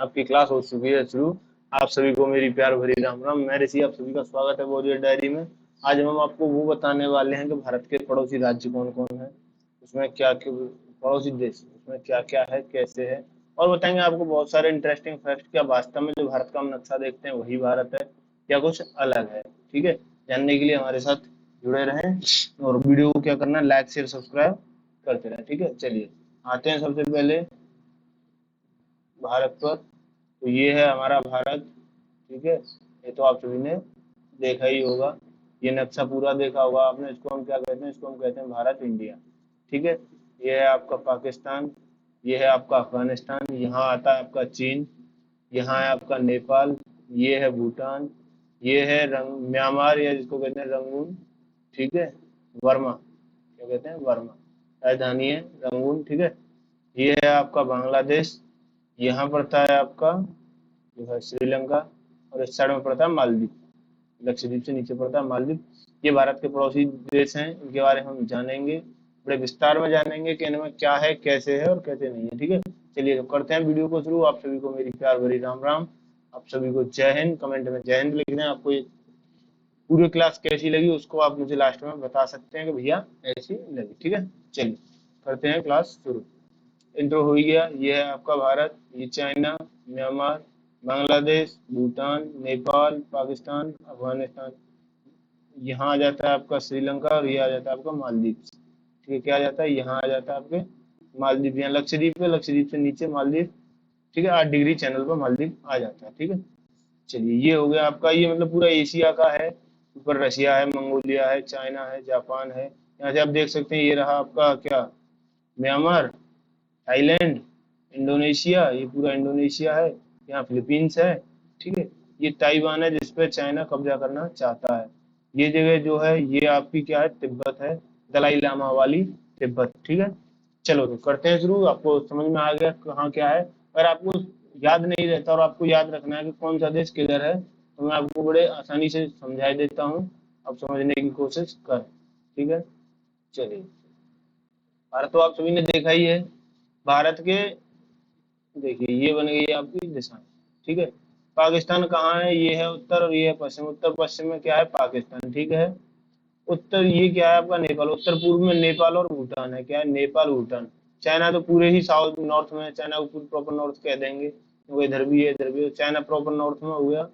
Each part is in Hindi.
आपकी क्लास हो चुकी है शुरू। आप सभी को मेरी प्यार भरी राम राम। मैं ऋषि, आप सभी का स्वागत है वॉरियर डायरी में। आज हम आपको वो बताने वाले हैं कि भारत के पड़ोसी राज्य कौन कौन है, उसमें क्या क्या पड़ोसी देश उसमें क्या क्या है, कैसे है, और बताएंगे आपको बहुत सारे इंटरेस्टिंग फैक्ट। क्या वास्तव में जो भारत का हम नक्शा देखते हैं वही भारत है या कुछ अलग है। ठीक है, जानने के लिए हमारे साथ जुड़े रहें और वीडियो को क्या करना है, लाइक शेयर सब्सक्राइब करते रहें। ठीक है, चलिए आते हैं सबसे पहले भारत पर। तो ये है हमारा भारत। ठीक है, ये तो आप सभी ने देखा ही होगा, ये नक्शा पूरा देखा होगा आपने। इसको हम क्या कहते हैं, इसको हम कहते हैं भारत, इंडिया। ठीक है, ये है आपका पाकिस्तान, ये है आपका अफगानिस्तान, यहाँ आता है आपका चीन, यहाँ है आपका नेपाल, ये है भूटान, ये है म्यांमार या जिसको कहते हैं रंगून। ठीक है, वर्मा, क्या कहते हैं वर्मा, राजधानी है रंगून। ठीक है, ये है आपका बांग्लादेश, यहाँ पड़ता है आपका जो है श्रीलंका, और इस साइड में पड़ता है मालदीव। लक्षद्वीप से नीचे पड़ता है मालदीव। ये भारत के पड़ोसी देश हैं, इनके बारे में हम जानेंगे, बड़े विस्तार में जानेंगे कि इनमें क्या है, कैसे है और कैसे नहीं है। ठीक है, चलिए तो करते हैं वीडियो को शुरू। आप सभी को मेरी प्यार भरी राम राम। आप सभी को जय हिंद। कमेंट में जय हिंद लिख दें। आपको ये पूरी क्लास कैसी लगी उसको आप मुझे लास्ट में बता सकते हैं कि भैया ऐसी लगी। ठीक है, चलिए करते हैं क्लास शुरू। इंट्रो हो ही गया। ये है आपका भारत, ये चाइना, म्यांमार, बांग्लादेश, भूटान, नेपाल, पाकिस्तान, अफगानिस्तान, यहाँ आ जाता है आपका श्रीलंका, और ये आ जाता है आपका मालदीव। ठीक है, क्या आ जाता है, यहाँ आ जाता है आपके मालदीव, यहाँ लक्षद्वीप है, लक्षद्वीप से नीचे मालदीव। ठीक है, 8 डिग्री चैनल पर मालदीव आ जाता है। ठीक है, चलिए ये हो गया आपका, ये मतलब पूरा एशिया का है। ऊपर रशिया है, मंगोलिया है, चाइना है, जापान है। यहाँ से आप देख सकते हैं, ये रहा आपका क्या, म्यांमार, थाईलैंड, इंडोनेशिया, ये पूरा इंडोनेशिया है। यहाँ फिलीपींस है। ठीक है, ये ताइवान है जिस पे चाइना कब्जा करना चाहता है। ये जगह जो है ये आपकी क्या है, तिब्बत है, दलाई लामा वाली तिब्बत। ठीक है, चलो तो करते हैं शुरू। आपको समझ में आ गया कहाँ क्या है। अगर आपको याद नहीं रहता और आपको याद रखना है कि कौन सा देश किधर है, तो मैं आपको बड़े आसानी से समझा देता हूँ। आप समझने की कोशिश कर। ठीक है, चलिए भारत तो आप सभी ने देखा ही है। भारत के देखिए ये बन गई आपकी दिशा। ठीक है, पाकिस्तान कहाँ है, ये है उत्तर और ये है पश्चिम। उत्तर पश्चिम में क्या है, पाकिस्तान। ठीक है, उत्तर ये क्या है आपका नेपाल। उत्तर पूर्व में नेपाल और भूटान है। क्या है, नेपाल भूटान। चाइना तो पूरे ही साउथ नॉर्थ में है, चाइना को पूरी प्रॉपर नॉर्थ कह देंगे क्योंकि इधर भी है इधर भी है। चाइना प्रॉपर नॉर्थ में हो गया,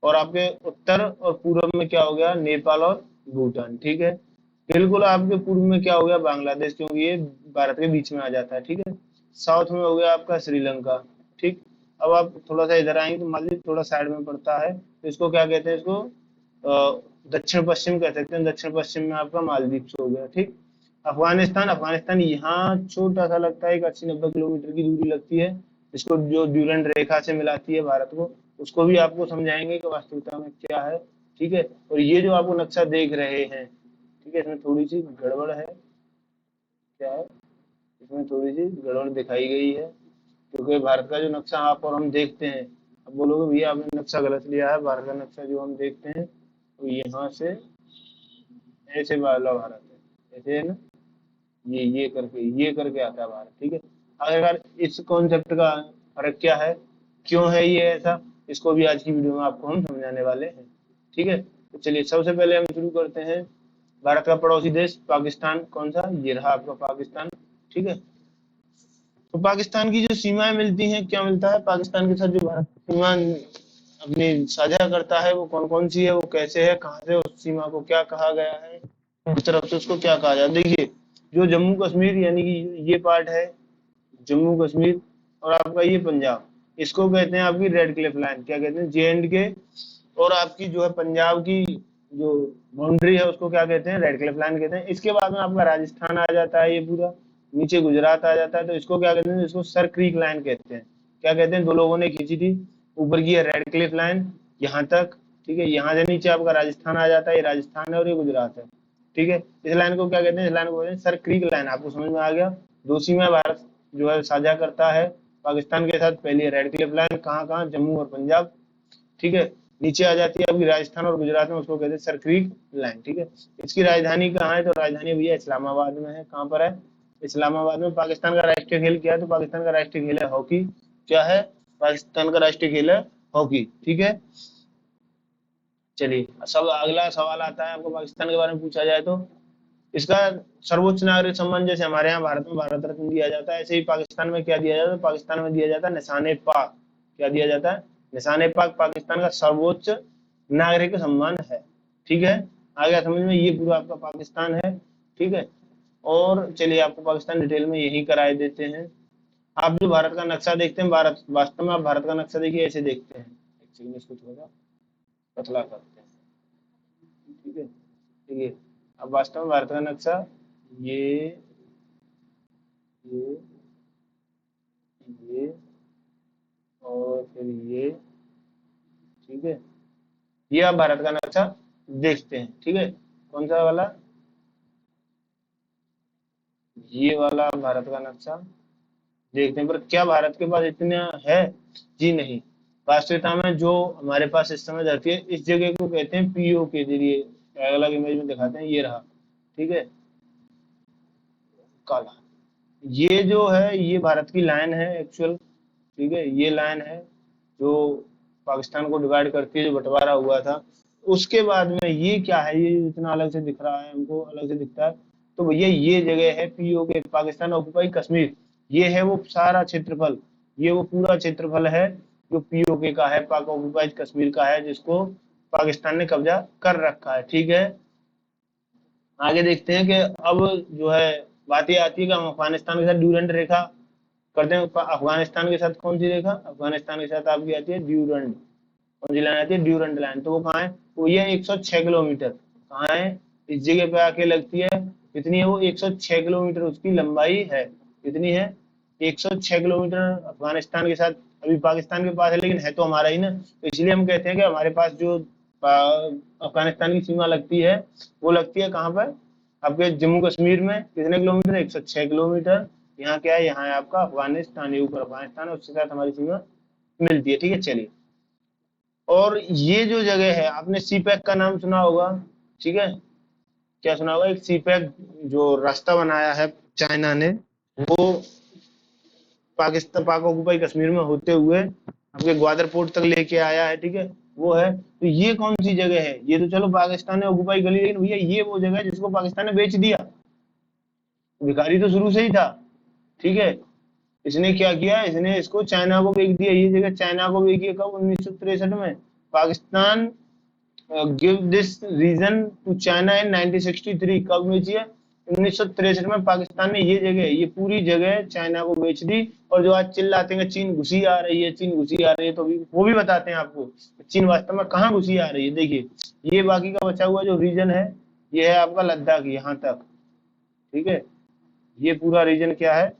और आपके उत्तर और पूर्व में क्या हो गया, नेपाल और भूटान। ठीक है, बिल्कुल आपके पूर्व में क्या हो गया, बांग्लादेश, क्योंकि ये भारत के बीच में आ जाता है। ठीक है, साउथ में हो गया आपका श्रीलंका। ठीक, अब आप थोड़ा सा इधर आएंगे तो मालदीव थोड़ा साइड में पड़ता है, तो इसको क्या कहते हैं, इसको दक्षिण पश्चिम कह सकते हैं। दक्षिण पश्चिम में आपका मालदीव हो गया। ठीक, अफगानिस्तान, अफगानिस्तान यहाँ छोटा सा लगता है, एक 80-90 किलोमीटर की दूरी लगती है, इसको जो ड्यूरंड रेखा से मिलाती है भारत को, उसको भी आपको समझाएंगे कि वास्तविकता में क्या है। ठीक है, और ये जो आपको नक्शा देख रहे हैं, ठीक है, इसमें थोड़ी सी गड़बड़ है। क्या है, इसमें थोड़ी सी गड़बड़ दिखाई गई है, क्योंकि भारत का जो नक्शा आप और हम देखते हैं, अब बोलोगे भैया आपने नक्शा गलत लिया है। भारत का नक्शा जो हम देखते हैं तो यहाँ से ऐसे वाला भारत है, ऐसे है ना, ये करके आता है भारत। ठीक है, अगर इस कॉन्सेप्ट का फर्क क्या है, क्यों है ये ऐसा, इसको भी आज की वीडियो में आपको हम समझाने वाले हैं। ठीक है, तो चलिए सबसे पहले हम शुरू करते हैं। भारत का पड़ोसी देश पाकिस्तान, कौन सा, ये रहा आपका पाकिस्तान। ठीक है, तो पाकिस्तान की जो सीमाएं मिलती हैं, क्या मिलता है पाकिस्तान के साथ, जो भारत की सीमा अपनी साझा करता है वो कौन कौन सी है, वो कैसे है, कहाँ से उस सीमा को क्या कहा गया है, उस तरफ से उसको क्या कहा जाता है। देखिए, जो जम्मू कश्मीर यानी कि ये पार्ट है जम्मू कश्मीर, और आपका ये पंजाब, इसको कहते हैं आपकी रेड क्लिफ लाइन। क्या कहते हैं, JNK। और आपकी जो है पंजाब की जो बाउंड्री है उसको क्या कहते हैं, रेड क्लिफ लाइन कहते हैं। इसके बाद में आपका राजस्थान आ जाता है, ये पूरा नीचे गुजरात आ जाता है, तो इसको क्या कहते हैं, इसको सर क्रीक लाइन कहते हैं। क्या कहते हैं, दो लोगों ने खींची थी, ऊपर की है रेड क्लिफ लाइन यहाँ तक। ठीक है, यहाँ से नीचे आपका राजस्थान आ जाता है, ये राजस्थान है और ये गुजरात है। ठीक है, इस लाइन को क्या कहते हैं, इस लाइन को कहते हैं सर क्रीक लाइन। आपको समझ में आ गया। दो सीमा भारत जो है साझा करता है पाकिस्तान के साथ। पहली है रेड क्लिफ लाइन, कहाँ कहाँ, जम्मू और पंजाब। ठीक है, नीचे आ जाती है आपकी राजस्थान और गुजरात में, उसको कहते हैं सर क्रीक लाइन। ठीक है, इसकी राजधानी कहाँ है, तो राजधानी भैया इस्लामाबाद में है। कहाँ पर है, इस्लामाबाद में। पाकिस्तान का राष्ट्रीय खेल क्या है, तो पाकिस्तान का राष्ट्रीय खेल है हॉकी। क्या है, पाकिस्तान का राष्ट्रीय खेल है हॉकी, ठीक है। चलिए सब अगला सवाल आता है, आपको पाकिस्तान के बारे में पूछा जाए तो इसका सर्वोच्च नागरिक सम्मान जैसे हमारे यहाँ भारत में भारत रत्न दिया जाता है, ऐसे ही पाकिस्तान में क्या दिया जाता है, पाकिस्तान में दिया जाता है निशाने पाक। क्या दिया जाता है? निशाने पाक पाकिस्तान का सर्वोच्च नागरिक सम्मान है, ठीक है। आ गया समझ में, ये पूरा आपका पाकिस्तान है, ठीक है। और चलिए आपको पाकिस्तान डिटेल में यही कराए देते हैं। आप जो भारत का नक्शा देखते हैं, भारत वास्तव में आप भारत का नक्शा देखिए ऐसे देखते हैं, एक सेकंड इसको थोड़ा पतला करते हैं, ठीक है। देखिए अब वास्तव में भारत का नक्शा ये ये ये और फिर ये, ठीक है। ये आप भारत का नक्शा देखते हैं, ठीक है। कौन सा वाला? ये वाला भारत का नक्शा देखते हैं, पर क्या भारत के पास इतना है? जी नहीं। वास्तविकता में जो हमारे पास इस समय धरती है, इस जगह को कहते हैं पीओ के जरिए, अलग अलग इमेज में दिखाते हैं, ये रहा, ठीक है, काला। ये जो है ये भारत की लाइन है एक्चुअल, ठीक है। ये लाइन है जो पाकिस्तान को डिवाइड करती है, जो बंटवारा हुआ था। उसके बाद में ये क्या है, ये इतना अलग से दिख रहा है, हमको अलग से दिखता है। तो भैया ये जगह है पीओके, पाकिस्तान ऑक्युपाई कश्मीर। ये है वो सारा क्षेत्रफल, ये वो पूरा क्षेत्रफल है जो पीओके का है, पाक ऑक्युपाइड कश्मीर का है, जिसको पाकिस्तान ने कब्जा कर रखा है, ठीक है। आगे देखते हैं कि अब जो है बात ये आती है कि हम अफगानिस्तान के साथ ड्यूरेंट रेखा करते हैं। अफगानिस्तान के साथ कौन सी रेखा? अफगानिस्तान के साथ आपकी आती है ड्यूरेंट। कौन सी लाइन आती है? Durand line. तो वो कहाँ है? वो ये 106 किलोमीटर। कहाँ है? इस जगह पे आके लगती है। कितनी है वो? 106 किलोमीटर उसकी लंबाई है। कितनी है? 106 किलोमीटर अफगानिस्तान के साथ। अभी पाकिस्तान के पास है लेकिन है तो हमारा ही ना, तो इसलिए हम कहते हैं कि हमारे पास जो अफगानिस्तान की सीमा लगती है वो लगती है कहाँ पर? आपके जम्मू कश्मीर में। कितने किलोमीटर? 106 किलोमीटर। यहाँ क्या है? यहाँ है आपका अफगानिस्तान, ये ऊपर अफगानिस्तान है, उसके साथ हमारी सीमा मिलती है, ठीक है। चलिए, और ये जो जगह है, आपने सी पैक का नाम सुना होगा, ठीक है। क्या सुना होगा? एक सी पैक जो रास्ता बनाया है चाइना ने, वो पाकिस्तान पाक ऑक्युपाई कश्मीर में होते हुए आपके ग्वादर पोर्ट तक लेके आया है, ठीक है। वो है, तो ये कौन सी जगह है? ये तो चलो पाकिस्तान ने ऑक्युपाई कर ली, लेकिन भैया ये वो जगह है जिसको पाकिस्तान ने बेच दिया। भिखारी तो शुरू से ही था, ठीक है। इसने क्या किया? इसने इसको चाइना को बेच दिया। ये जगह चाइना को बेच दिया कब? 1963 में। Pakistan give this region to China in 1963। कब बेची है? 1963 में पाकिस्तान ने ये जगह, ये पूरी जगह चाइना को बेच दी। और जो आज चिल्लाते हैं चीन घुसी आ रही है, चीन घुसी आ रही है, तो वो भी बताते हैं आपको चीन वास्तव में कहाँ घुसी आ रही है। देखिए, ये बाकी का बचा हुआ जो रीजन है, ये है आपका लद्दाख, यहाँ तक, ठीक है। ये पूरा रीजन क्या है?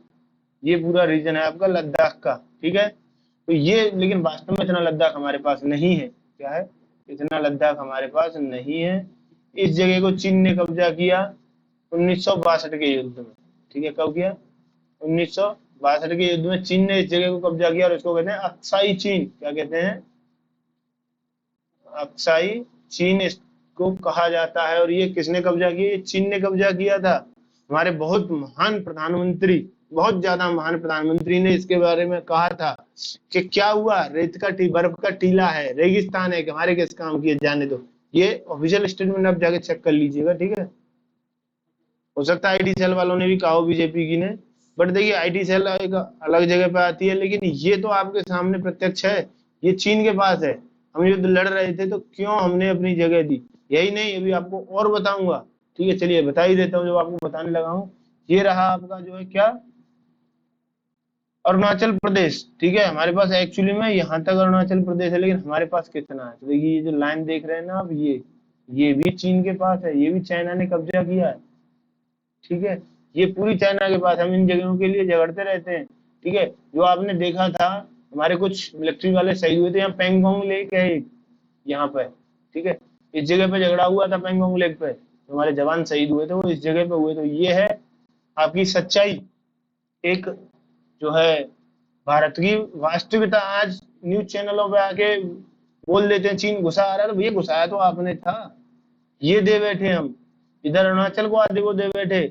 ये पूरा रीजन है आपका लद्दाख का, ठीक है। तो ये, लेकिन वास्तव में इतना लद्दाख हमारे पास नहीं है। क्या है? इतना लद्दाख हमारे पास नहीं है। इस जगह को चीन ने कब्जा किया 1962 के युद्ध में, ठीक है। कब किया? 1962 के युद्ध में चीन ने इस जगह को कब्जा किया, और इसको कहते हैं अक्साई चीन। क्या कहते हैं? अक्साई चीन इसको कहा जाता है। और ये किसने कब्जा किया? ये चीन ने कब्जा किया था। हमारे बहुत महान प्रधानमंत्री, बहुत ज्यादा महान प्रधानमंत्री ने इसके बारे में कहा था कि क्या हुआ, रेत का बर्फ का टीला है, रेगिस्तान है, कि हमारे किस काम की जाने दो। ये ऑफिशियल स्टेटमेंट आप जाके चेक कर लीजिएगा, ठीक है। हो सकता है आईटी सेल वालों ने भी कहा हो, बीजेपी की ने, बट देखिए आईटी सेल एक अलग जगह पे आती है, लेकिन ये तो आपके सामने प्रत्यक्ष है। ये चीन के पास है। हम युद्ध लड़ रहे थे तो क्यों हमने अपनी जगह दी? यही नहीं, अभी आपको और बताऊंगा, ठीक है। चलिए बता ही देता हूँ जो आपको बताने लगा हूँ। ये रहा आपका जो है क्या, अरुणाचल प्रदेश, ठीक है। हमारे पास एक्चुअली में यहाँ तक अरुणाचल प्रदेश है, लेकिन हमारे पास कितना है? तो देखिए ये जो लाइन देख रहे हैं ना आप, ये भी चीन के पास है, ये भी चाइना ने कब्जा किया है, ठीक है। ये पूरी चाइना के पास। हम इन जगहों के लिए झगड़ते रहते हैं, ठीक है। जो आपने देखा था, हमारे कुछ मिलिट्री वाले शहीद हुए थे, यहाँ पेंगोंग लेक है एक, यहाँ पे, ठीक है। इस जगह पे झगड़ा हुआ था पेंगोंग लेक पे, तो हमारे जवान शहीद हुए थे, वो इस जगह पे हुए। तो ये है आपकी सच्चाई, एक जो है भारत की वास्तविकता। आज न्यूज चैनलों पे आके बोल देते हैं चीन घुसा आ रहा है, तो भैया घुसाया तो आपने था। ये दे बैठे हम, इधर अरुणाचल को आधे को दे बैठे,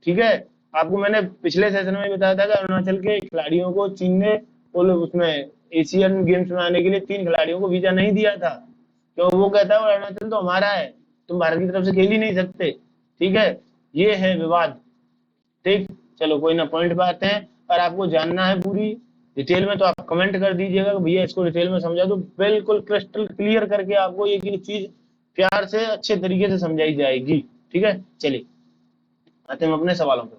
ठीक है। आपको मैंने पिछले सेशन में बताया था कि अरुणाचल के खिलाड़ियों को चीन ने उसमें एशियन गेम्स में आने के लिए 3 खिलाड़ियों को वीजा नहीं दिया था, क्यों? वो कहता है अरुणाचल तो हमारा है, तुम भारत की तरफ से खेल ही नहीं सकते। ठीक है, ये है विवाद। ठीक, चलो कोई ना, पॉइंट पे आते हैं। और आपको जानना है पूरी डिटेल में तो आप कमेंट कर दीजिएगा कि भैया इसको डिटेल में समझा दो, बिल्कुल क्रिस्टल क्लियर करके आपको ये चीज प्यार से अच्छे तरीके से समझाई जाएगी। ठीक है, चलिए आते हैं हम अपने सवालों पर।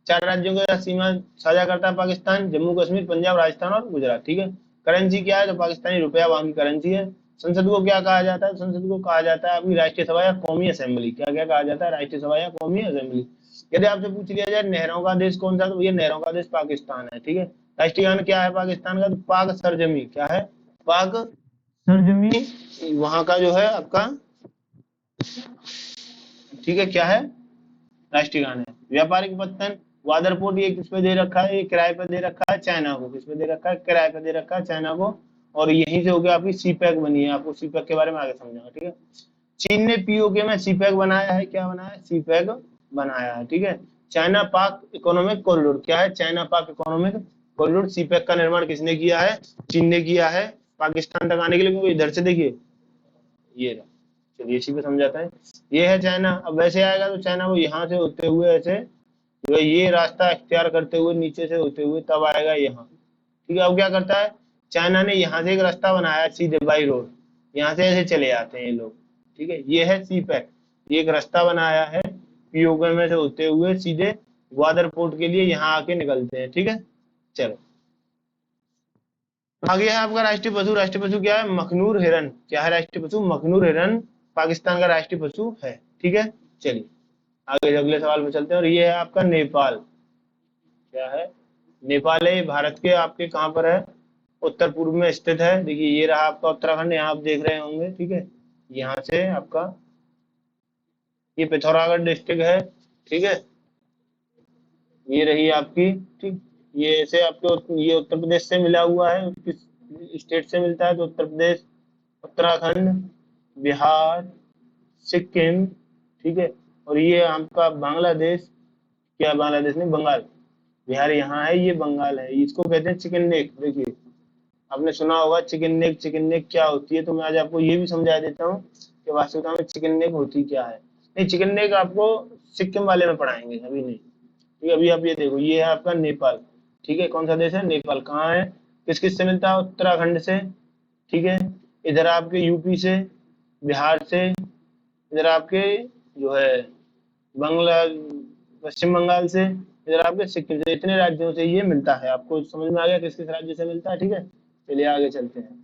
4 राज्यों के साथ सीमा साझा करता है पाकिस्तान, जम्मू कश्मीर, पंजाब, राजस्थान और गुजरात। ठीक है, करेंसी क्या है? तो पाकिस्तानी रुपया वहां की करेंसी है। संसद को क्या कहा जाता है? संसद को कहा जाता है आपकी राष्ट्रीय सभा या कौमी असेंबली। क्या क्या कहा जाता है? राष्ट्रीय सभा या कौमी असेंबली। यदि आपसे पूछ लिया जाए नहरों का देश कौन सा, तो ये नहरों का देश पाकिस्तान है। ठीक है, राष्ट्रीय गान क्या है पाकिस्तान का? तो पाक सरजमी। क्या है? पाक सरजमी वहां का जो है आपका, ठीक है, क्या है? राष्ट्रीय गान है। व्यापारिक पत्तन वादर पोर्ट, ये किस पे दे रखा है? ये किराए पे दे रखा है चाइना को। किस पे दे रखा है? किराए पे दे रखा है चाइना को। और यहीं से होकर आपकी सीपैक बनी है। आपको सीपैक के बारे में आगे समझाऊंगा। ठीक है, चीन ने पीओके में सीपैक बनाया है। क्या बनाया है? सीपैक बनाया है। ठीक है, चाइना पाक इकोनॉमिक कॉरिडोर। क्या है? चाइना पाक इकोनॉमिक कॉरिडोर। सीपैक का निर्माण किसने किया है? चीन ने किया है, पाकिस्तान तक आने के लिए। क्योंकि इधर से देखिए ये रहा, चलिए इसी पे समझाता है। ये है चाइना। अब वैसे आएगा तो चाइना को यहाँ से होते हुए ऐसे जो है ये रास्ता इख्तियार करते हुए नीचे से होते हुए तब आएगा यहाँ। ठीक है, अब क्या करता है? चाइना ने यहाँ से एक रास्ता बनाया सीधे बाई रोड, यहाँ से ऐसे चले जाते हैं ये लोग। ठीक है, ये है सीपैक, ये एक रास्ता बनाया है पीओके में से होते हुए सीधे ग्वादर पोर्ट के लिए यहाँ आके निकलते हैं। ठीक है, चलो आगे है आपका राष्ट्रीय पशु। राष्ट्रीय पशु क्या है? मखनूर हिरन। क्या है राष्ट्रीय पशु? मखनूर हिरन पाकिस्तान का राष्ट्रीय पशु है। ठीक है, चलिए आगे अगले सवाल पे चलते हैं। और ये है आपका नेपाल। क्या है? नेपाल है भारत के आपके कहाँ पर है? उत्तर पूर्व में स्थित है। देखिए ये रहा आपका उत्तराखंड, यहाँ आप देख रहे होंगे। ठीक है, यहाँ से आपका ये पिथौरागढ़ डिस्ट्रिक्ट है। ठीक है, ये रही आपकी, ठीक, ये ऐसे आपके ये उत्तर प्रदेश से मिला हुआ है। किस स्टेट से मिलता है? तो उत्तर प्रदेश, उत्तराखंड, बिहार, सिक्किम। ठीक है, और ये आपका बांग्लादेश, क्या बांग्लादेश नहीं, बंगाल। बिहार यहाँ है, ये बंगाल है। इसको कहते हैं चिकन नेक। देखिए आपने सुना होगा चिकन नेक। चिकन नेक क्या होती है? तो मैं आज आपको ये भी समझा देता हूँ कि वास्तविकता में चिकन नेक होती क्या है। नहीं, चिकन नेक आपको सिक्किम वाले में पढ़ाएंगे, अभी नहीं। ठीक है, अभी आप ये देखो, ये है आपका नेपाल। ठीक है, कौन सा देश है? नेपाल। कहाँ है? किस किस से मिलता है? उत्तराखंड से। ठीक है, इधर आपके यूपी से, बिहार से, इधर आपके जो है बांग्ला, पश्चिम बंगाल से, इधर आपके सिक्किम से। इतने राज्यों से ये मिलता है। आपको समझ में आ गया किस किस राज्य से मिलता है? ठीक है, चलिए आगे चलते हैं।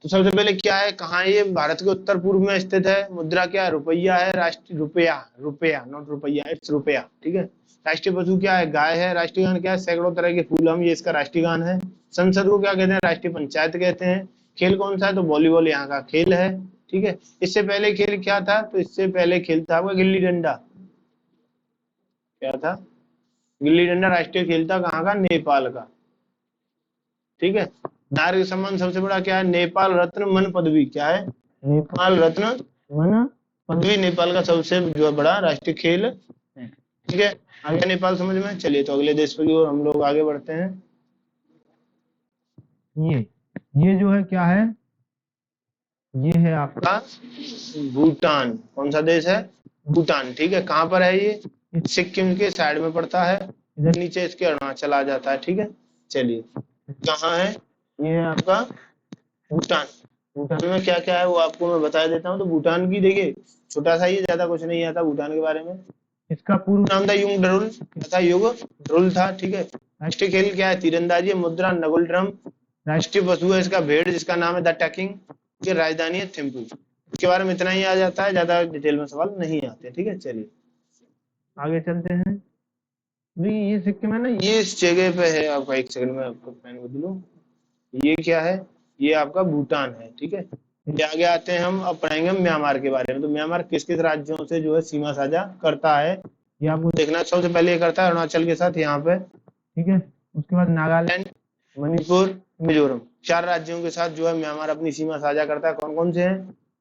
तो सबसे पहले क्या है, कहाँ है ये? भारत के उत्तर पूर्व में स्थित है। मुद्रा क्या है? रुपया है। राष्ट्रीय रुपया, रुपया नॉट रुपया, इट्स रुपया। ठीक है, राष्ट्रीय पशु क्या है? गाय है। राष्ट्रीय गान क्या है? सैकड़ों तरह के फूल हम, ये इसका राष्ट्रीय गान है। संसद को क्या कहते हैं? राष्ट्रीय पंचायत कहते हैं। खेल कौन सा है? तो वॉलीबॉल यहाँ का खेल है। ठीक है, इससे पहले खेल क्या था? तो इससे पहले खेल था आपका गिल्ली डंडा। क्या था? गिल्ली डंडा राष्ट्रीय खेल था कहाँ का? नेपाल का। ठीक है, नागरिक सम्मान सबसे बड़ा क्या है? नेपाल रत्न मन पदवी। क्या है? नेपाल रत्न मन पदवी नेपाल का सबसे जो है बड़ा राष्ट्रीय खेल है। ठीक है, आगे नेपाल समझ में। चलिए तो अगले देश की ओर हम लोग आगे बढ़ते हैं। ये जो है क्या है? ये है आपका भूटान। कौन सा देश है? भूटान। ठीक है, कहाँ पर है ये? सिक्किम के साइड में पड़ता है। इधर नीचे इसके अरुणाचल आ जाता है। ठीक है, चलिए कहाँ है? ये है आपका भूटान। भूटान में क्या क्या है वो आपको मैं बता देता हूँ। तो भूटान की देखिए छोटा सा ही, ज्यादा कुछ नहीं आता भूटान के बारे में। इसका पूर्व नाम था युग ड्रुल। क्या था? युग ड्रुल था। ठीक है, राष्ट्रीय खेल क्या है? तीरंदाजी, मुद्रा, नगुल ड्रम। राष्ट्रीय पशु है इसका भेड़, जिसका नाम है द टकिंग। की राजधानी है थिम्पू। इसके बारे में इतना ही आ जाता है, ज्यादा डिटेल में सवाल नहीं आते। ठीक है, चलिए आगे चलते हैं। ये सिक्किम है ना, ये इस जगह पे है। आपका एक सेकंड में आपको पेन को दिलूं। ये क्या है? ये आपका भूटान है। ठीक है, ये आगे आते हैं हम। अब पढ़ेंगे म्यांमार के बारे में। तो म्यांमार किस किस राज्यों से जो है सीमा साझा करता है, ये आपको देखना। सबसे पहले ये करता है अरुणाचल के साथ यहाँ पे। ठीक है, उसके बाद नागालैंड, मणिपुर, मिजोरम। 4 राज्यों के साथ जो है म्यांमार अपनी सीमा साझा करता है। कौन कौन से हैं?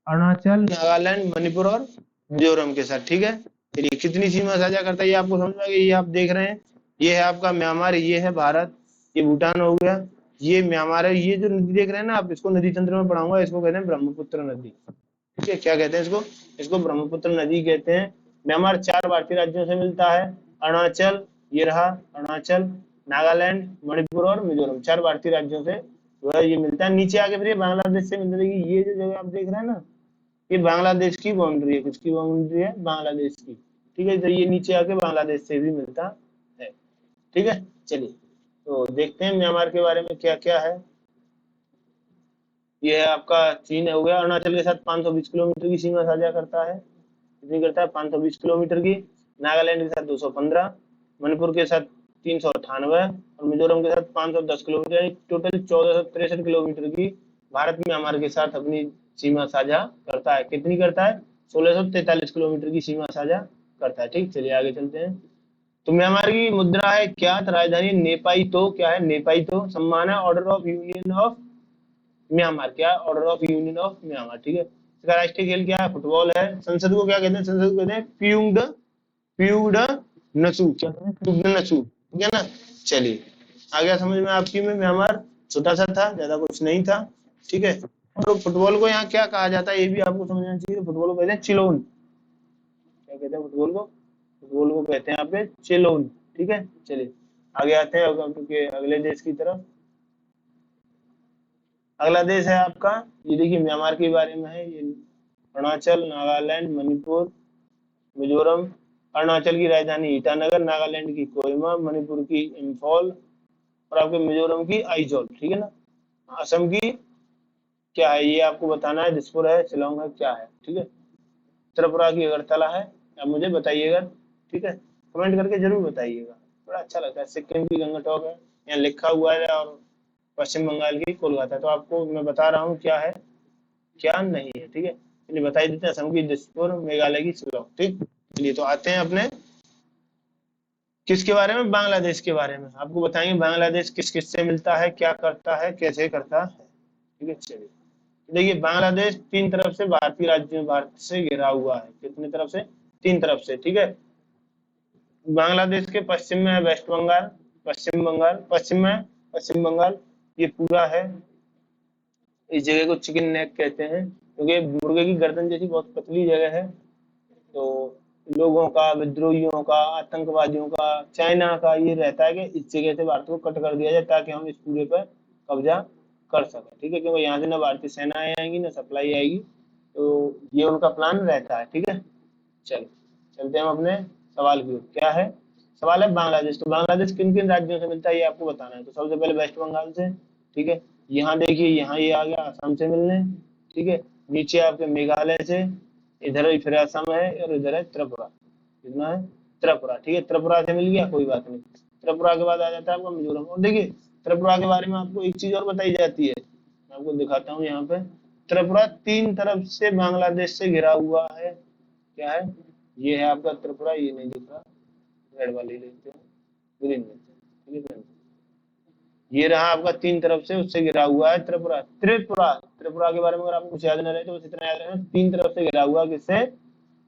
अरुणाचल, नागालैंड, मणिपुर और मिजोरम के साथ। ठीक है, चलिए कितनी सीमा साझा करता है ये आपको समझ में आ गया। ये आप देख रहे हैं, ये है आपका म्यांमार, ये है भारत, ये भूटान हो गया। ये म्यांमार है। ये जो नदी देख रहे हैं ना आप, इसको नदी तंत्र में पढ़ाऊंगा, इसको कहते हैं ब्रह्मपुत्र नदी। ठीक है, क्या कहते हैं इसको? इसको ब्रह्मपुत्र नदी कहते हैं। म्यांमार 4 भारतीय राज्यों से मिलता है। अरुणाचल, ये रहा अरुणाचल, नागालैंड, मणिपुर और मिजोरम, 4 भारतीय राज्यों से जो है ये मिलता है। नीचे आके फिर ये बांग्लादेश से मिलता है। देखिए ये जो जगह आप देख रहे हैं ना, ये बांग्लादेश की बाउंड्री है। किसकी बाउंड्री है? बांग्लादेश की। ठीक है, तो ये नीचे आके बांग्लादेश से भी मिलता है। ठीक है, चलिए तो देखते हैं म्यांमार के बारे में क्या क्या है। ये है आपका चीन हो गया। अरुणाचल के साथ 520 किलोमीटर की सीमा साझा करता है। कितनी करता है? 520 किलोमीटर की। नागालैंड के साथ 215, मणिपुर के साथ 398 और मिजोरम के साथ 510 किलोमीटर, यानी टोटल 1463 किलोमीटर की भारत म्यांमार के साथ अपनी सीमा साझा करता है। कितनी करता है? 1643 किलोमीटर की सीमा साझा करता है। ठीक, चलिए आगे चलते हैं। तो म्यांमार की मुद्रा है क्या? तो राजधानी नेपाई तो क्या है? नेपाई तो। सम्मान है order of union of Myanmar. क्या? Order of union of Myanmar. ठीक है, इसका राष्ट्रीय खेल क्या है? फुटबॉल है। संसद को क्या कहते हैं? संसद को कहते हैं प्यूंग प्यूड नसू। क्या कहते हैं? प्यूड नसू। ठीक है ना। चलिए आ गया समझ में आपकी में। म्यांमार छोटा सा था, ज्यादा कुछ नहीं था। ठीक है, और फुटबॉल को यहाँ क्या कहा जाता है ये भी आपको समझना चाहिए। फुटबॉल को कहते हैं चिलोन। क्या कहते हैं फुटबॉल को? फुटबॉल को कहते हैं यहाँ पे चिलोन। ठीक है, चलिए आगे आते हैं क्योंकि अगले देश की तरफ। अगला देश है आपका, ये देखिए म्यांमार के बारे में है ये। अरुणाचल, नागालैंड, मणिपुर, मिजोरम। अरुणाचल की राजधानी ईटानगर, नागालैंड की कोहिमा, मणिपुर की इम्फॉल और आपके मिजोरम की आइजोल। ठीक है ना। असम की क्या है ये आपको बताना है। दिसपुर है, शिलोंग है, क्या है? ठीक है, त्रिपुरा की अगरतला है। आप मुझे बताइएगा। ठीक है, कमेंट करके जरूर बताइएगा, बड़ा अच्छा लगता है। सिक्किम की गंगटोक है, यहाँ लिखा हुआ है। और पश्चिम बंगाल की कोलकाता। तो आपको मैं बता रहा हूँ क्या है क्या नहीं है। ठीक है, चलिए बता ही देते हैं। असम की दिसपुर, मेघालय की शिलोंग। ठीक, चलिए तो आते हैं अपने किसके बारे में? बांग्लादेश के बारे में। आपको बताएंगे बांग्लादेश किस किस से मिलता है, क्या करता है, कैसे करता है। ठीक है, चलिए देखिए बांग्लादेश 3 तरफ से भारतीय राज्यों भारत से घिरा हुआ है। कितनी तरफ से? 3 तरफ से। ठीक है, बांग्लादेश के पश्चिम में है वेस्ट बंगाल, पश्चिम बंगाल, पश्चिम में पश्चिम बंगाल, ये पूरा है। इस जगह को चिकन नेक कहते हैं क्योंकि मुर्गे की गर्दन जैसी बहुत पतली जगह है। तो लोगों का, विद्रोहियों का, आतंकवादियों का, चाइना का ये रहता है कि इस जगह से भारत को कट कर दिया जाए ताकि हम इस पूरे पर कब्जा कर सकें। ठीक है, क्योंकि यहाँ से ना भारतीय सेनाएं आएंगी ना सप्लाई आएगी। तो ये उनका प्लान रहता है। ठीक है, चलो चलते हैं हम अपने सवाल की ओर। क्या है सवाल? है बांग्लादेश। तो बांग्लादेश किन किन राज्यों से मिलता है ये आपको बताना है। तो सबसे पहले वेस्ट बंगाल से। ठीक है, यहाँ देखिए यहाँ ये आ गया असम से मिलने। ठीक है, नीचे आपके मेघालय से, इधर फिर असम है और इधर है त्रिपुरा। कितना है? त्रिपुरा। ठीक है, त्रिपुरा से मिल गया, कोई बात नहीं। त्रिपुरा के बाद आ जाता है आपका मिजोरम। और देखिए त्रिपुरा के बारे में आपको एक चीज और बताई जाती है, मैं आपको दिखाता हूँ यहाँ पे। त्रिपुरा 3 तरफ से बांग्लादेश से घिरा हुआ है। क्या है? ये है आपका त्रिपुरा। ये नहीं दिख रहा, रेड वाली लेते हैं, ग्रीन लेते हैं। ठीक है फ्रेंड, ये रहा आपका 3 तरफ से उससे घिरा हुआ है त्रिपुरा। त्रिपुरा त्रिपुरा के बारे में अगर आपको कुछ याद न रहे तो बस इतना याद रखना, 3 तरफ से घिरा हुआ किससे?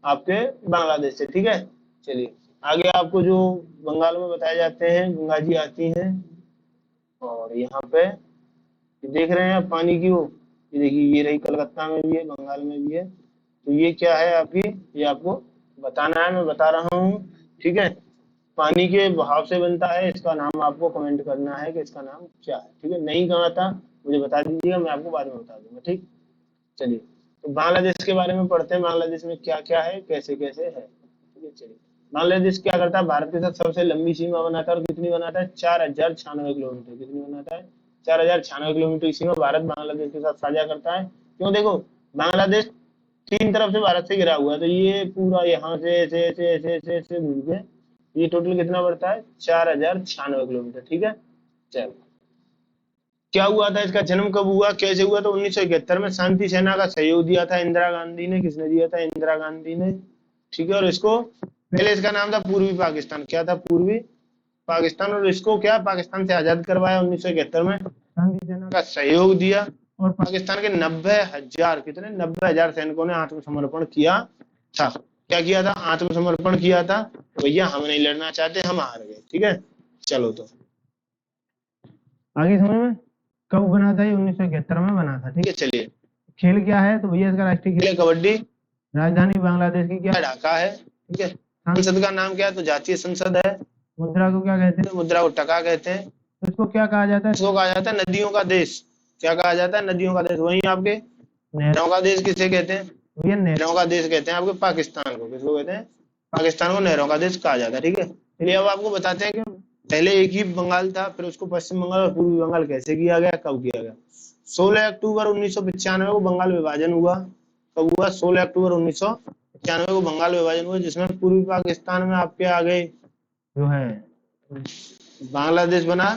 आपके बांग्लादेश से। ठीक है, चलिए आगे आपको जो बंगाल में बताए जाते हैं, गंगा जी आती हैं और यहाँ पे देख रहे हैं आप पानी की वो, ये देखिए ये रही, कलकत्ता में भी है, बंगाल में भी है। तो ये क्या है आपकी, ये आपको बताना है, मैं बता रहा हूँ। ठीक है, पानी के बहाव से बनता है। इसका नाम आपको कमेंट करना है कि इसका नाम क्या है। ठीक है, नहीं कहा था मुझे बता दीजिएगा, मैं आपको बाद में बता दूंगा। ठीक, चलिए तो बांग्लादेश के बारे में पढ़ते हैं। बांग्लादेश में क्या क्या है, कैसे कैसे है। ठीक है, चलिए बांग्लादेश क्या करता है? भारत के साथ सबसे लंबी सीमा बनाता है। और कितनी बनाता है? 4096 किलोमीटर। कितनी बनाता है? 4096 किलोमीटर की सीमा भारत बांग्लादेश के साथ साझा करता है। क्यों? देखो बांग्लादेश 3 तरफ से भारत से घिरा हुआ है, तो ये पूरा यहाँ से ऐसे ऐसे ऐसे ऐसे ऐसे घूम के ये टोटल कितना बढ़ता है? 4096 किलोमीटर। ठीक है, चलो क्या हुआ था? इसका जन्म कब हुआ, कैसे हुआ? तो 1971 में शांति सेना का सहयोग दिया था इंदिरा गांधी ने। किसने दिया था? इंदिरा गांधी ने। ठीक है, और इसको पहले इसका नाम था पूर्वी पाकिस्तान। क्या था? पूर्वी पाकिस्तान। और इसको क्या पाकिस्तान से आजाद करवाया 1971 में, शांति सेना का सहयोग दिया। और पाकिस्तान के 90,000 कितने 90,000 सैनिकों ने आत्मसमर्पण किया था। क्या किया था? आत्मसमर्पण किया था। तो भैया हम नहीं लड़ना चाहते, हम हार गए। ठीक है, चलो तो आगे समझ में। कब बना था? ये 1971 में बना था। ठीक है, चलिए। खेल क्या है? तो भैया इसका राष्ट्रीय खेल है कबड्डी। राजधानी बांग्लादेश की क्या है? ढाका है। ठीक है। संसद का नाम क्या है? तो जातीय संसद है। मुद्रा को क्या कहते हैं? मुद्रा को टका कहते हैं। तो इसको क्या कहा जाता है? इसको कहा जाता है नदियों का देश। क्या कहा जाता है? नदियों का देश। वहीं आपके नहरों का देश किसे कहते हैं? भैया नहरों का देश कहते हैं आपके पाकिस्तान को। किसको कहते हैं? पाकिस्तान को नहरों का देश कहा जाता है। ठीक है, चलिए अब आपको बताते हैं कि पहले एक ही बंगाल था, फिर उसको पश्चिम बंगाल और पूर्वी बंगाल कैसे किया गया, कब किया गया। 16 अक्टूबर 1995 को बंगाल विभाजन हुआ। कब हुआ? 16 अक्टूबर 1995 को बंगाल विभाजन हुआ, जिसमें पूर्वी पाकिस्तान में आपके आ गए जो है बांग्लादेश बना।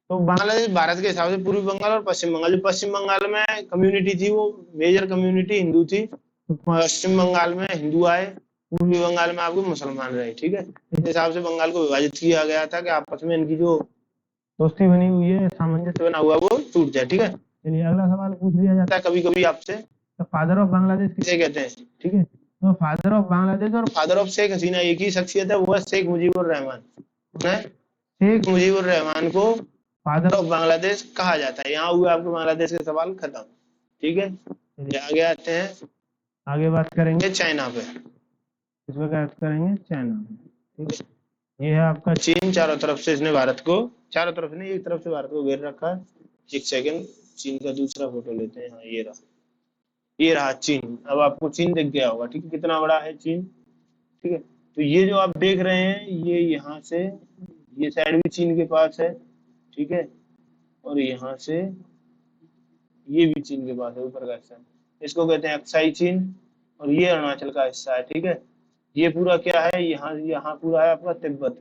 तो बांग्लादेश भारत के हिसाब से पूर्वी बंगाल और पश्चिम बंगाल, जो पश्चिम बंगाल में कम्युनिटी थी वो मेजर कम्युनिटी हिंदू थी। तो पश्चिम बंगाल में हिंदू आए, पूर्वी बंगाल में आपको मुसलमान रहे। ठीक है, इस हिसाब से बंगाल को विभाजित किया गया था कि आपस में इनकी जो दोस्ती बनी हुई है, सामंजस्य बना हुआ, वो टूट जाए। ठीक है, चलिए अगला सवाल पूछ लिया जाता है कभी कभी आपसे, तो फादर ऑफ बांग्लादेश किसे कहते हैं? ठीक है, तो फादर ऑफ बांग्लादेश और फादर ऑफ शेख हसीना एक ही शख्सियत है, वो है शेख मुजीबुर रहमान। कौन है? शेख मुजीबुर रहमान को फादर ऑफ बांग्लादेश कहा जाता है। यहाँ हुए आपके बांग्लादेश के सवाल खत्म। ठीक है, चलिए आगे आते हैं। आगे बात करेंगे चाइना पे। इस वक्त बात करेंगे चाइना पे। ठीक है, ये है आपका चीन। चारों तरफ से इसने भारत को, चारों तरफ नहीं, एक तरफ से भारत को घेर रखा है। एक सेकंड, चीन का दूसरा फोटो लेते हैं। हाँ, ये रहा, ये रहा चीन। अब आपको चीन दिख गया होगा। ठीक है, कितना बड़ा है चीन। ठीक है, तो ये जो आप देख रहे हैं, ये यहाँ से ये साइड भी चीन के पास है। ठीक है, और यहाँ से ये भी चीन के पास है, ऊपर का हिस्सा। इसको कहते हैं अक्साई चीन, और ये अरुणाचल का हिस्सा है। ठीक है, ये पूरा क्या है? यहाँ यहाँ पूरा है आपका तिब्बत।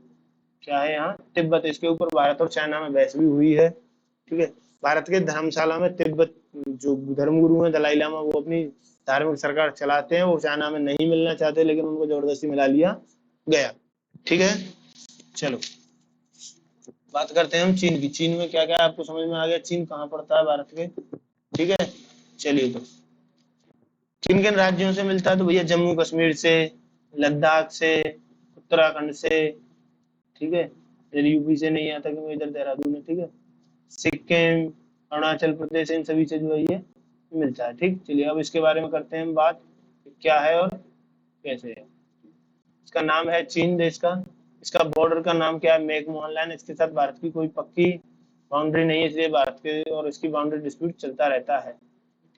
क्या है यहाँ? तिब्बत। इसके ऊपर भारत और चाइना में बहस भी हुई है। ठीक है, भारत के धर्मशाला में तिब्बत जो धर्मगुरु हैं दलाई लामा, वो अपनी धार्मिक सरकार चलाते हैं। वो चाइना में नहीं मिलना चाहते, लेकिन उनको जबरदस्ती मिला लिया गया। ठीक है, चलो बात करते हैं हम चीन की। चीन में क्या क्या है आपको समझ में आ गया? चीन कहाँ पड़ता है भारत के? ठीक है, चलिए। तो किन किन राज्यों से मिलता है? तो भैया जम्मू कश्मीर से, लद्दाख से, उत्तराखंड से। ठीक है, इधर यूपी से नहीं आता क्योंकि इधर देहरादून है। ठीक है, सिक्किम, अरुणाचल प्रदेश, इन सभी से जो है ये मिलता है। ठीक, चलिए अब इसके बारे में करते हैं हम बात, क्या है और कैसे है। इसका नाम है चीन देश का। इसका बॉर्डर का नाम क्या है? McMahon line. इसके साथ भारत की कोई पक्की बाउंड्री नहीं है, इसलिए भारत के और इसकी बाउंड्री डिस्प्यूट चलता रहता है।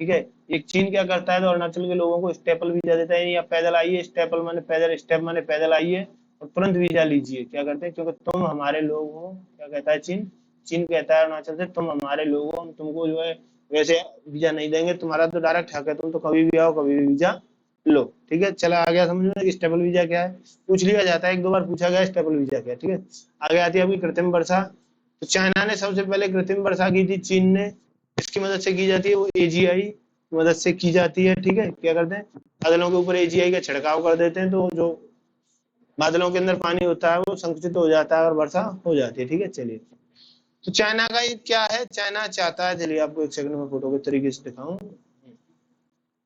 ठीक है, ये चीन क्या करता है? तो अरुणाचल के लोगों को स्टेपल वीजा देता है, या पैदल आइए। स्टेपल माने पैदल, स्टेप माने पैदल आइए और तुरंत वीजा लीजिए। क्या करते हैं? क्योंकि तुम हमारे लोग हो। क्या कहता है चीन? चीन कहता है अरुणाचल से, तुम हमारे लोग हो, हम तुमको जो है वैसे वीजा नहीं देंगे, तुम्हारा तो डायरेक्ट हक है, तुम तो कभी भी आओ, कभी भी वीजा लो। ठीक है, चला आ गया समझ में कि स्टेबल वीजा क्या है। पूछ लिया जाता है, एक दो बार पूछा गया स्टेबल वीजा क्या है। ठीक है, आगे आती है आपकी कृत्रिम वर्षा। तो चाइना ने सबसे पहले कृत्रिम वर्षा की थी, चीन ने इसकी मदद से की जाती है, वो एजीआई की मदद से की जाती है। ठीक है, क्या करते हैं? बादलों के ऊपर एजीआई का छिड़काव कर देते हैं, तो जो बादलों के अंदर पानी होता है वो संकुचित हो जाता है और वर्षा हो जाती है। ठीक है, चलिए। तो चाइना का ये क्या है? चाइना चाहता है, चलिए आपको एक सेकंड में फोटो के तरीके से दिखाऊं,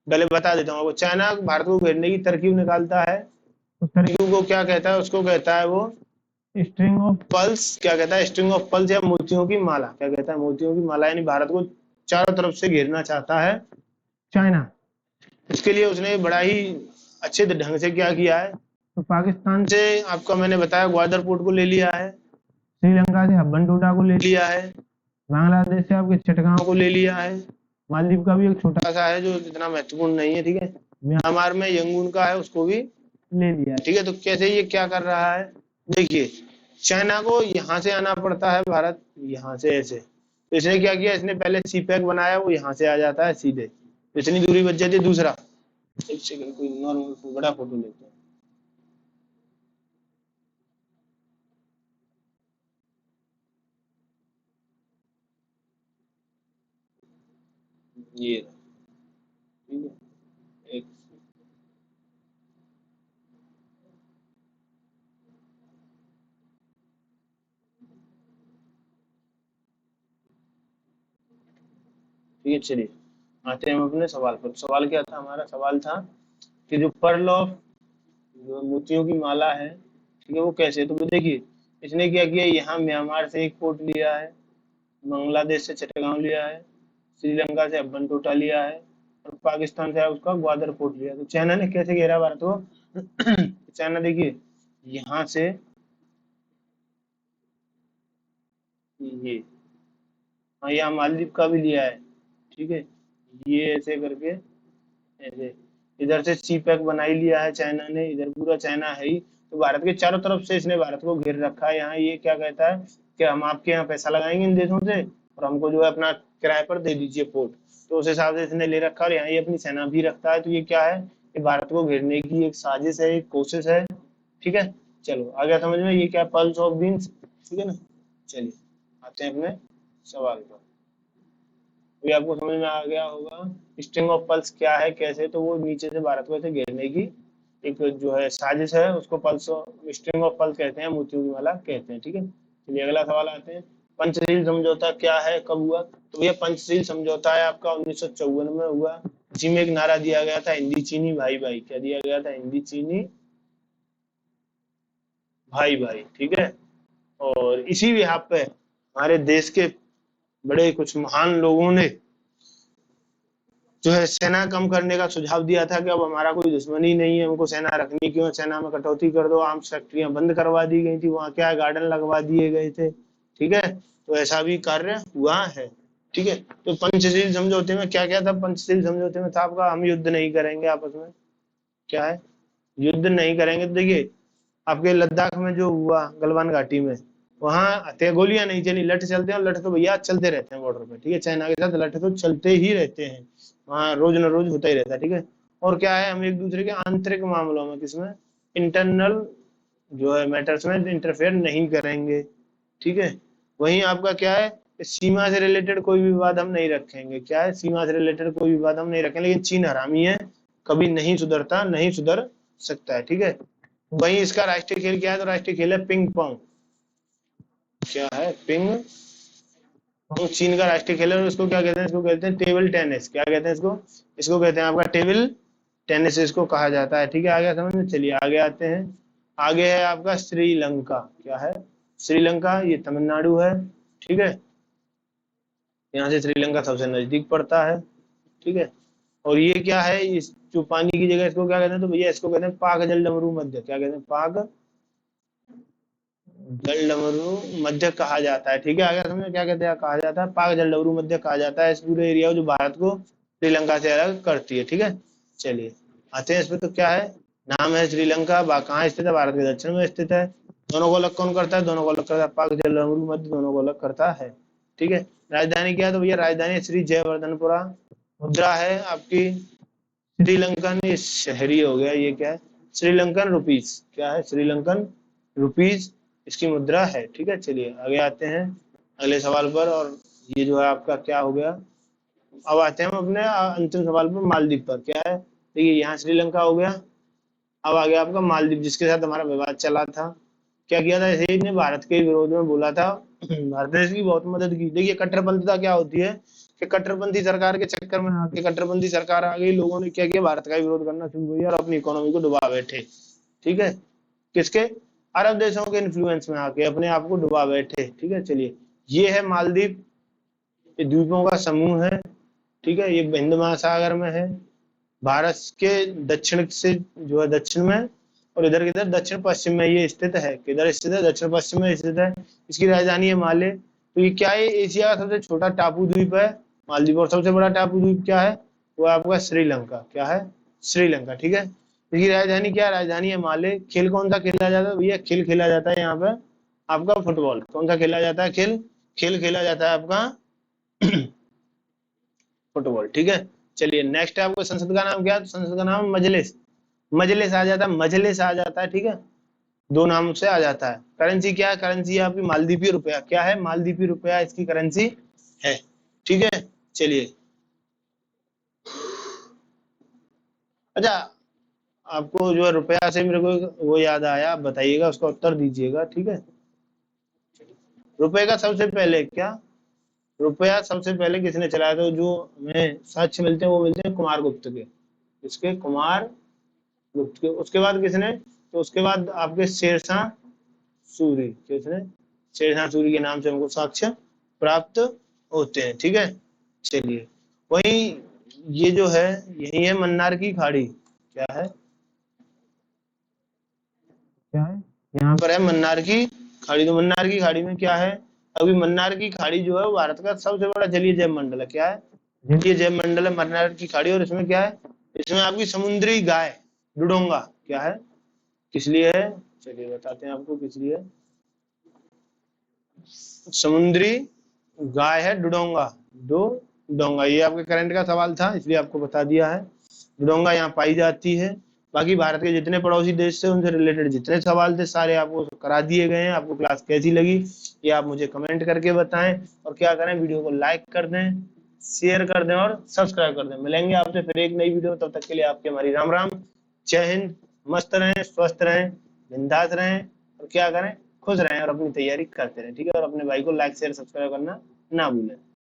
पहले बता देता हूँ आपको। चाइना भारत को घेरने की तरकीब निकालता है। उस तरकीब को क्या कहता है? उसको कहता है वो स्ट्रिंग ऑफ पल्स। क्या कहता है? स्ट्रिंग ऑफ पल्स या मोतियों की माला। क्या कहता है? मोतियों की माला। यानी भारत को चारों तरफ से घेरना चाहता है चाइना। इसके लिए उसने बड़ा ही अच्छे ढंग से क्या किया है? तो पाकिस्तान से आपका मैंने बताया ग्वादर पोर्ट को ले लिया है, श्रीलंका से हम्बनटोटा को ले लिया है, बांग्लादेश से आपके चटगांव को ले लिया है, मालदीव का भी एक छोटा सा है जो इतना महत्वपूर्ण नहीं है। ठीक है, म्यांमार में यंगून का है, उसको भी ले लिया है। ठीक है, तो कैसे ये क्या कर रहा है? देखिए, चाइना को यहाँ से आना पड़ता है भारत, यहाँ से ऐसे। तो इसने क्या किया? इसने पहले सी पैक बनाया, वो यहाँ से आ जाता है सीधे, तो इतनी दूरी बच जाती है। दूसरा, एक सेकंड, कोई नॉर्मल बड़ा फोटो लेते हैं। ये रहा, ठीक है, एक ठीक है, चलिए आते हैं हम अपने सवाल पर। सवाल क्या था हमारा? सवाल था कि जो पर्ल ऑफ, जो मोतियों की माला है, ठीक है, वो कैसे? तो देखिए, इसने क्या किया? यहाँ म्यांमार से एक पोर्ट लिया है, बांग्लादेश से चिटगांव लिया है, श्रीलंका से हम्बनटोटा लिया है, और पाकिस्तान से उसका ग्वादर फोर्ट लिया। तो चाइना ने कैसे घेरा भारत को? चाइना देखिए यहाँ से ये, हाँ यहाँ मालदीव का भी लिया है, ठीक है, ये ऐसे करके, ऐसे इधर से सी पैक बना ही लिया है चाइना ने, इधर पूरा चाइना है ही। तो भारत के चारों तरफ से इसने भारत को घेर रखा है। यहाँ ये क्या कहता है कि हम आपके यहाँ पैसा लगाएंगे इन देशों से, और हमको जो है अपना किराए पर दे दीजिए पोर्ट। तो उस हिसाब से इसने ले रखा है, और यहाँ ये अपनी सेना भी रखता है। तो ये क्या है, कि भारत को घेरने की एक साजिश है, एक कोशिश है, ठीक है। चलो आ गया समझ में, ये क्या, पल्स ऑफ बीन्स, ठीक है ना। चलिए आते हैं अपने सवाल पर। ये आपको समझ में आ गया होगा स्ट्रिंग ऑफ पल्स क्या है, कैसे, तो वो नीचे से भारत को ऐसे घेरने की एक जो है साजिश है, उसको पल्स, स्ट्रिंग ऑफ पल्स कहते हैं, मोतियों की माला कहते हैं, ठीक है। चलिए अगला सवाल आते हैं, पंचशील समझौता क्या है, कब हुआ? तो ये पंचशील समझौता है आपका 1954 में हुआ। इसी में एक नारा दिया गया था, हिंदी चीनी भाई भाई। क्या दिया गया था? हिंदी चीनी भाई भाई, ठीक है। और इसी बिहाफ पे हमारे देश के बड़े कुछ महान लोगों ने जो है सेना कम करने का सुझाव दिया था, कि अब हमारा कोई दुश्मन ही नहीं है, हमको सेना रखनी क्यों, सेना में कटौती कर दो, आर्म्स फैक्ट्रियां बंद करवा दी गई थी, वहां क्या गार्डन लगवा दिए गए थे, ठीक है। तो ऐसा भी कार्य हुआ है, ठीक है। तो पंचशील समझौते में क्या क्या था? पंचशील समझौते में था आपका, हम युद्ध नहीं करेंगे आपस में, क्या है, युद्ध नहीं करेंगे। तो देखिए आपके लद्दाख में जो हुआ, गलवान घाटी में, वहां हत्या गोलियां नहीं चली, लठ चलते हैं, और लठ तो भैया चलते रहते हैं बॉर्डर पे, ठीक है। चाइना के साथ लठ तो चलते ही रहते हैं, वहां रोज न रोज होता ही रहता है, ठीक है। और क्या है, हम एक दूसरे के आंतरिक मामलों में, किसमें, इंटरनल जो है मैटर्स में इंटरफेयर नहीं करेंगे, ठीक है। वहीं आपका क्या है, सीमा से रिलेटेड कोई भी विवाद हम नहीं रखेंगे, क्या है, सीमा से रिलेटेड कोई विवाद हम नहीं रखेंगे। लेकिन चीन हरामी है, कभी नहीं सुधरता, नहीं सुधर सकता है, ठीक है। वहीं इसका राष्ट्रीय खेल क्या है? तो राष्ट्रीय खेल है पिंग पोंग। क्या है? पिंग पोंग चीन का राष्ट्रीय खेल है। और इसको क्या कहते हैं? इसको कहते हैं टेबल टेनिस। क्या कहते हैं इसको? इसको कहते हैं आपका टेबल टेनिस, इसको कहा जाता है, ठीक है। आगे समझ में, चलिए आगे आते हैं। आगे है आपका श्रीलंका। क्या है? श्रीलंका, ये तमिलनाडु है, ठीक है। यहाँ से श्रीलंका सबसे नजदीक पड़ता है, ठीक है। और ये क्या है, इस जो पानी की जगह, इसको क्या कहते हैं? तो भैया इसको कहते हैं पाक जल डमरू मध्य। क्या कहते हैं? पाक जलडमरू मध्य कहा जाता है, ठीक है। आगे समझे क्या कहते हैं, कहा जाता है पाक जलडमरू मध्य कहा जाता है इस पूरे एरिया को, जो भारत को श्रीलंका से अलग करती है, ठीक है। चलिए आते हैं इस पे। तो क्या है, नाम है श्रीलंका, कहाँ स्थित है? भारत के दक्षिण में स्थित है। दोनों को अलग कौन करता है? दोनों को अलग करता है पाक जलडमरू मध्य, दोनों को अलग करता है, ठीक है। राजधानी क्या है? तो भैया राजधानी श्री जयवर्धनपुरा। मुद्रा है आपकी श्रीलंकन, ये शहरी हो गया, ये क्या है? श्रीलंकन रुपीस। क्या है? श्रीलंकन रुपीस इसकी मुद्रा है, ठीक है। चलिए आगे आते हैं अगले सवाल पर। और ये जो है आपका क्या हो गया, अब आते हैं हम अपने अंतिम सवाल पर, मालदीव पर। क्या है? देखिए यहाँ श्रीलंका हो गया, अब आ गया आपका मालदीव, जिसके साथ हमारा विवाद चला था। क्या किया था, ऐसे ने भारत के विरोध में बोला था, भारत ने इसकी बहुत मदद की। देखिए कट्टरपंथीता क्या होती है, कि कट्टरपंथी सरकार के चक्कर में आके, कट्टरपंथी सरकार आ गई, लोगों ने क्या किया, भारत का विरोध करना शुरू किया, और अपनी इकोनॉमी को डुबा बैठे, ठीक है। किसके? अरब देशों के इन्फ्लुएंस में आके अपने आप को डुबा बैठे, ठीक है। चलिए ये है मालदीव, ये द्वीपों का समूह है, ठीक है। ये हिंद महासागर में है, भारत के दक्षिण से जो है दक्षिण में, और इधर किधर दक्षिण पश्चिम में ये स्थित है। किधर स्थित है? दक्षिण पश्चिम में स्थित है। इसकी राजधानी है माले। तो ये क्या है, एशिया का सबसे छोटा टापू द्वीप है मालदीव। और सबसे बड़ा टापू द्वीप क्या है? वो आपका श्रीलंका। क्या है? श्रीलंका, ठीक है। इसकी राजधानी क्या है? राजधानी है माले। खेल कौन सा खेला जाता है भैया? खेल खेला जाता है यहाँ पे आपका फुटबॉल। कौन सा खेला जाता है? खेल खेल खेला जाता है आपका फुटबॉल, ठीक है। चलिए नेक्स्ट है आपको, संसद का नाम क्या है? तो संसद का नाम मजलिस। मजलिस आ जाता है, मजलिस आ जाता है, ठीक है। दो नाम से आ जाता है। करेंसी क्या है? करेंसी है आपकी मालदीपी रुपया। क्या है? मालदीपी रुपया इसकी करेंसी है, ठीक है। चलिए अच्छा, आपको जो है रुपया से मेरे को वो याद आया, आप बताइएगा, उसका उत्तर दीजिएगा, ठीक है। रुपए का सबसे पहले क्या, रुपया सबसे पहले किसने चलाया था? जो हमें साक्ष्य मिलते हैं वो मिलते हैं कुमार गुप्त के। इसके कुमार गुप्त के। उसके बाद किसने? तो उसके बाद आपके शेरशाह सूरी। किसने? शेरशाह सूरी के नाम से हमको साक्ष्य प्राप्त होते हैं। ठीक है, चलिए वही ये जो है यही है मन्नार की खाड़ी। क्या है, क्या है, यहाँ पर है मन्नार की खाड़ी। तो मन्नार की खाड़ी में क्या है, अभी मन्नार की खाड़ी जो है वो भारत का सबसे बड़ा जलीय जैव मंडल है। क्या है, जलीय जैव मंडल है मन्नार की खाड़ी। और इसमें क्या है, इसमें आपकी समुद्री गाय डुडोंगा क्या है, किस लिए है, चलिए बताते हैं आपको किस लिए। समुद्री गाय है डुडोंगा, डुडोंगा, ये आपके करंट का सवाल था इसलिए आपको बता दिया है। डुडोंगा यहाँ पाई जाती है। बाकी भारत के जितने पड़ोसी देश थे उनसे रिलेटेड जितने सवाल थे सारे आपको करा दिए गए हैं। आपको क्लास कैसी लगी ये आप मुझे कमेंट करके बताएं। और क्या करें, वीडियो को लाइक कर दें, शेयर कर दें और सब्सक्राइब कर दें। मिलेंगे आपसे फिर एक नई वीडियो, तब तक के लिए आपके हमारी राम राम, जय हिंद। मस्त रहें, स्वस्थ रहें, बिंदास रहें और क्या करें, खुश रहें और अपनी तैयारी करते रहें। ठीक है, और अपने भाई को लाइक शेयर सब्सक्राइब करना ना भूलें।